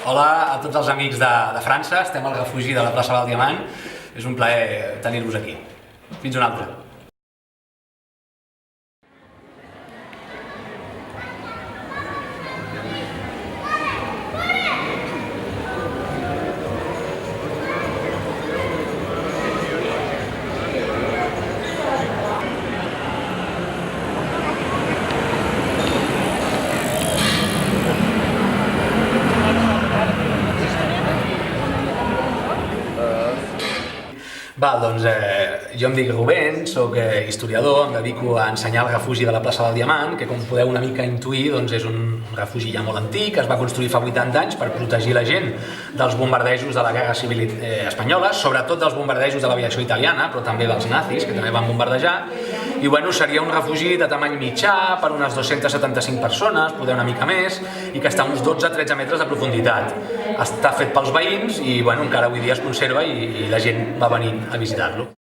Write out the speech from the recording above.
Hola a tots els amics de França, estem al refugi de la plaça del Diamant. És un plaer tenir-vos aquí. Fins una altra. Doncs jo em dic Rubén, soc historiador, em dedico a ensenyar el refugi de la plaça del Diamant, que com podeu una mica intuir és un refugi ja molt antic, es va construir fa 80 anys per protegir la gent dels bombardejos de la Guerra Civil espanyola, sobretot dels bombardejos de l'aviació italiana, però també dels nazis, que també van bombardejar, i seria un refugi de tamany mitjà per unes 275 persones, poder una mica més, i que està a uns 12-13 metres de profunditat. Està fet pels veïns i encara avui dia es conserva i la gent va venir a visitar-lo.